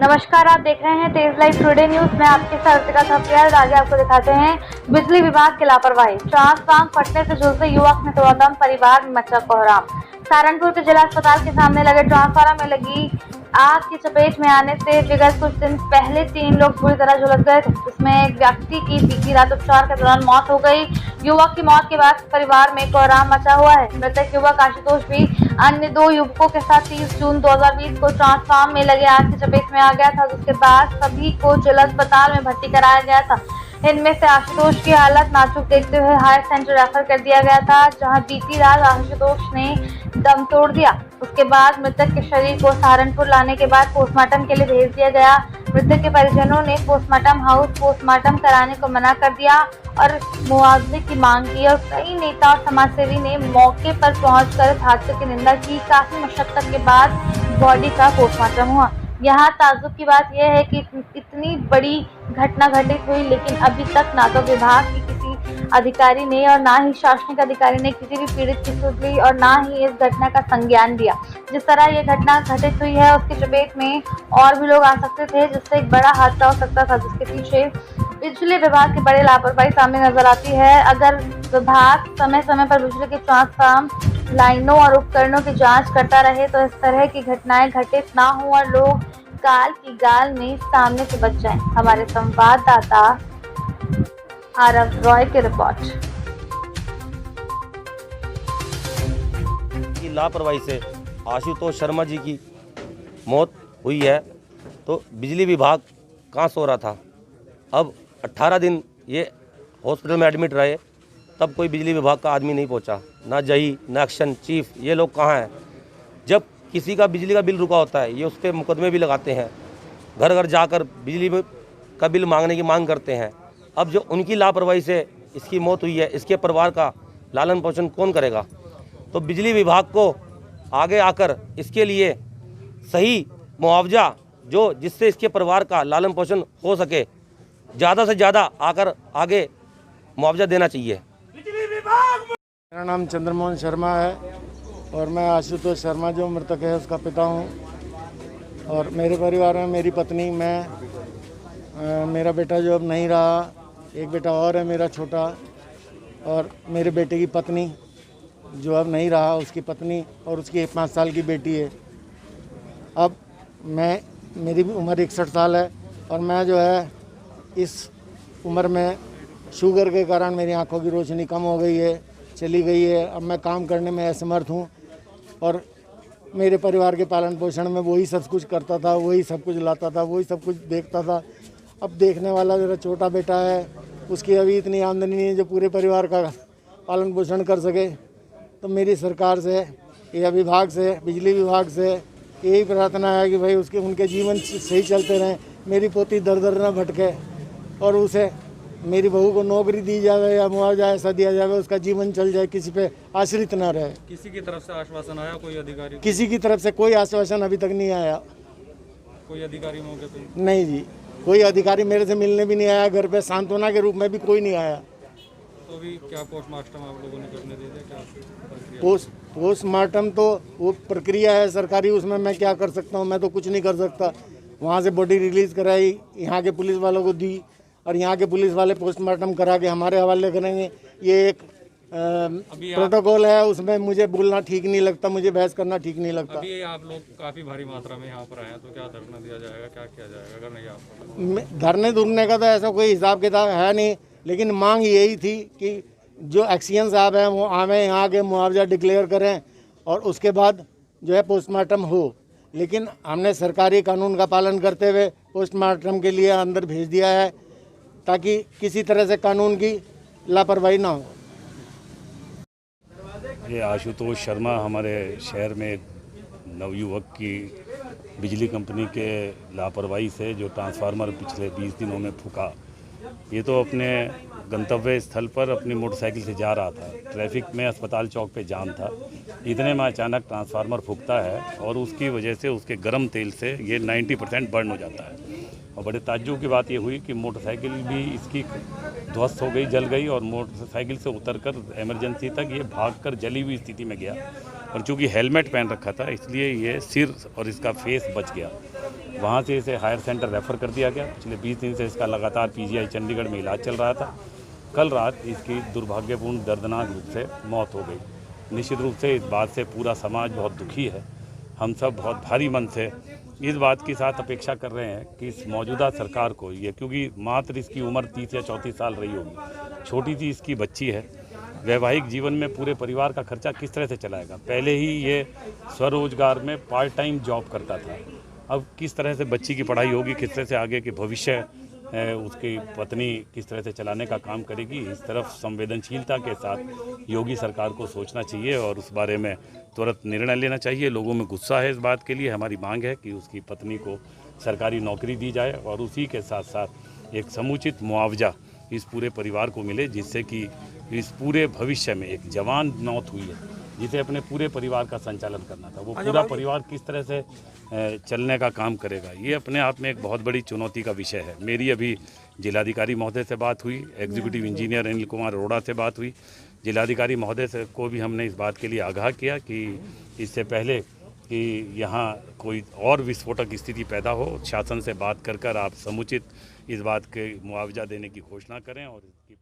नमस्कार, आप देख रहे हैं तेज लाइव टुडे न्यूज में आपके साथ अर्तिका थपलियाल। आगे आपको दिखाते हैं बिजली विभाग की लापरवाही। ट्रांसफार्मर फटने से झुलसे युवक ने तोड़ा दम, परिवार में मचा कोहराम। सहारनपुर के जिला अस्पताल के सामने लगे ट्रांसफार्मर में लगी आग की चपेट में आने से विगत कुछ दिन पहले 3 लोग बुरी तरह झुलस गए थे, जिसमें एक व्यक्ति की बीती रात उपचार के दौरान मौत हो गई। युवक की मौत के बाद परिवार में कोहराम मचा हुआ है। मृतक युवक आशुतोष भी अन्य 2 युवकों के साथ 30 जून 2020 को ट्रांसफार्मर में लगे आग की चपेट में आ गया था, जिसके बाद सभी को जिला अस्पताल में भर्ती कराया गया था। इनमें से आशुतोष की हालत नाजुक देखते हुए हायर सेंटर रेफर कर दिया गया था, जहां बीती रात आशुतोष ने दम तोड़ दिया। उसके बाद मृतक के शरीर को सहारनपुर लाने के बाद पोस्टमार्टम के लिए भेज दिया गया। मृतक के परिजनों ने पोस्टमार्टम हाउस पोस्टमार्टम कराने को मना कर दिया और मुआवजे की मांग की, और कई नेता और समाजसेवी ने मौके पर पहुंचकर इस हादसे की निंदा की। काफी मशक्कत के बाद बॉडी का पोस्टमार्टम हुआ। यहाँ ताज्जुब की बात यह है कि इतनी बड़ी घटना घटित हुई, लेकिन अभी तक ना तो विभाग की किसी अधिकारी ने और ना ही शासनिक अधिकारी ने किसी भी पीड़ित की सुध ली और ना ही इस घटना का संज्ञान लिया। जिस तरह ये घटना घटित हुई है, उसकी चपेट में और भी लोग आ सकते थे, जिससे एक बड़ा हादसा हो सकता था, जिसके पीछे बिजली विभाग की बड़ी लापरवाही सामने नजर आती है। अगर विभाग समय समय पर बिजली के ट्रांसफार्मर लाइनों और उपकरणों की जांच करता रहे तो इस तरह की घटनाएं घटित ना हो और लोग काल की गाल में सामने से बच जाएं। हमारे संवाददाता आरव रॉय की रिपोर्ट। की लापरवाही से आशुतोष शर्मा जी की मौत हुई है, तो बिजली विभाग कहाँ सो रहा था। अब 18 दिन ये हॉस्पिटल में एडमिट रहे, तब कोई बिजली विभाग का आदमी नहीं पहुंचा, ना जही ना एक्शन चीफ, ये लोग कहाँ हैं। जब किसी का बिजली का बिल रुका होता है, ये उस पर मुकदमे भी लगाते हैं, घर घर जाकर बिजली का बिल मांगने की मांग करते हैं। अब जो उनकी लापरवाही से इसकी मौत हुई है, इसके परिवार का लालन पोषण कौन करेगा। तो बिजली विभाग को आगे आकर इसके लिए सही मुआवजा जो जिससे इसके परिवार का लालन पोषण हो सके, ज़्यादा से ज़्यादा आकर आगे मुआवजा देना चाहिए। मेरा नाम चंद्रमोहन शर्मा है और मैं आशुतोष शर्मा जो मृतक है उसका पिता हूँ। और मेरे परिवार में मेरी पत्नी, मैं, मेरा बेटा जो अब नहीं रहा, एक बेटा और है मेरा छोटा, और मेरे बेटे की पत्नी जो अब नहीं रहा, उसकी पत्नी और उसकी 5 साल की बेटी है। अब मेरी भी उम्र 61 साल है और मैं जो है इस उम्र में शुगर के कारण मेरी आंखों की रोशनी कम हो गई है, चली गई है। अब मैं काम करने में असमर्थ हूँ और मेरे परिवार के पालन पोषण में वही सब कुछ करता था, वही सब कुछ लाता था, वही सब कुछ देखता था। अब देखने वाला मेरा छोटा बेटा है, उसकी अभी इतनी आमदनी नहीं है जो पूरे परिवार का पालन पोषण कर सके। तो मेरी सरकार से या विभाग से, बिजली विभाग से यही प्रार्थना है कि भाई उनके जीवन सही चलते रहें, मेरी पोती दर दर न भटके और उसे मेरी बहू को नौकरी दी जाए या मुआवजा ऐसा दिया जाए, उसका जीवन चल जाए, किसी पे आश्रित ना रहे। किसी की तरफ से आश्वासन आया कोई अधिकारी? किसी की तरफ से कोई आश्वासन अभी तक नहीं आया। कोई अधिकारी मौके पे? नहीं जी, कोई अधिकारी मेरे से मिलने भी नहीं आया, घर पे सांत्वना के रूप में भी कोई नहीं आया। तो अभी क्या पोस्टमार्टम आप लोगों ने करने दे दिया? क्या पोस्टमार्टम तो वो प्रक्रिया है सरकारी, उसमें मैं क्या कर सकता हूँ, मैं तो कुछ नहीं कर सकता। वहाँ से बॉडी रिलीज कराई, यहाँ के पुलिस वालों को दी और यहाँ के पुलिस वाले पोस्टमार्टम करा के हमारे हवाले करेंगे। ये एक प्रोटोकॉल है, उसमें मुझे बोलना ठीक नहीं लगता, मुझे बहस करना ठीक नहीं लगता। अभी आप लोग काफ़ी भारी मात्रा में यहाँ पर आए हैं, तो क्या धरना दिया जाएगा, क्या किया जाएगा अगर नहीं आप? धरने धुरने का तो ऐसा कोई हिसाब किताब है नहीं, लेकिन मांग यही थी कि जो एक्सीएन साहब हैं वो आवे, यहाँ के मुआवजा डिक्लेयर करें और उसके बाद जो है पोस्टमार्टम हो। लेकिन हमने सरकारी कानून का पालन करते हुए पोस्टमार्टम के लिए अंदर भेज दिया है, ताकि किसी तरह से कानून की लापरवाही ना हो। ये आशुतोष शर्मा हमारे शहर में नवयुवक की बिजली कंपनी के लापरवाही से जो ट्रांसफार्मर पिछले 20 दिनों में फूका, ये तो अपने गंतव्य स्थल पर अपनी मोटरसाइकिल से जा रहा था, ट्रैफिक में अस्पताल चौक पे जाम था, इतने में अचानक ट्रांसफार्मर फूकता है और उसकी वजह से उसके गर्म तेल से ये 90% बर्न हो जाता है। और बड़े ताज्जुब की बात ये हुई कि मोटरसाइकिल भी इसकी ध्वस्त हो गई, जल गई और मोटरसाइकिल से उतरकर इमरजेंसी तक ये भागकर जली हुई स्थिति में गया। और चूँकि हेलमेट पहन रखा था इसलिए ये सिर और इसका फेस बच गया। वहाँ से इसे हायर सेंटर रेफ़र कर दिया गया। पिछले 20 दिन से इसका लगातार पीजीआई चंडीगढ़ में इलाज चल रहा था। कल रात इसकी दुर्भाग्यपूर्ण दर्दनाक रूप से मौत हो गई। निश्चित रूप से इस बात से पूरा समाज बहुत दुखी है। हम सब बहुत भारी मन से इस बात के साथ अपेक्षा कर रहे हैं कि इस मौजूदा सरकार को ये, क्योंकि मात्र इसकी उम्र 30 या 34 साल रही होगी, छोटी सी इसकी बच्ची है, वैवाहिक जीवन में पूरे परिवार का खर्चा किस तरह से चलाएगा। पहले ही ये स्वरोजगार में पार्ट टाइम जॉब करता था, अब किस तरह से बच्ची की पढ़ाई होगी, किस तरह से आगे के भविष्य उसकी पत्नी किस तरह से चलाने का काम करेगी। इस तरफ संवेदनशीलता के साथ योगी सरकार को सोचना चाहिए और उस बारे में तुरंत निर्णय लेना चाहिए। लोगों में गुस्सा है इस बात के लिए। हमारी मांग है कि उसकी पत्नी को सरकारी नौकरी दी जाए और उसी के साथ साथ एक समुचित मुआवजा इस पूरे परिवार को मिले, जिससे कि इस पूरे भविष्य में एक जवान मौत हुई है जिसे अपने पूरे परिवार का संचालन करना था, वो पूरा परिवार किस तरह से चलने का काम करेगा, ये अपने आप में एक बहुत बड़ी चुनौती का विषय है। मेरी अभी जिलाधिकारी महोदय से बात हुई, एग्जीक्यूटिव इंजीनियर अनिल कुमार अरोड़ा से बात हुई। जिलाधिकारी महोदय से को भी हमने इस बात के लिए आगाह किया कि इससे पहले कि यहाँ कोई और विस्फोटक स्थिति पैदा हो, शासन से बात कर आप समुचित इस बात के मुआवजा देने की घोषणा करें और इसकी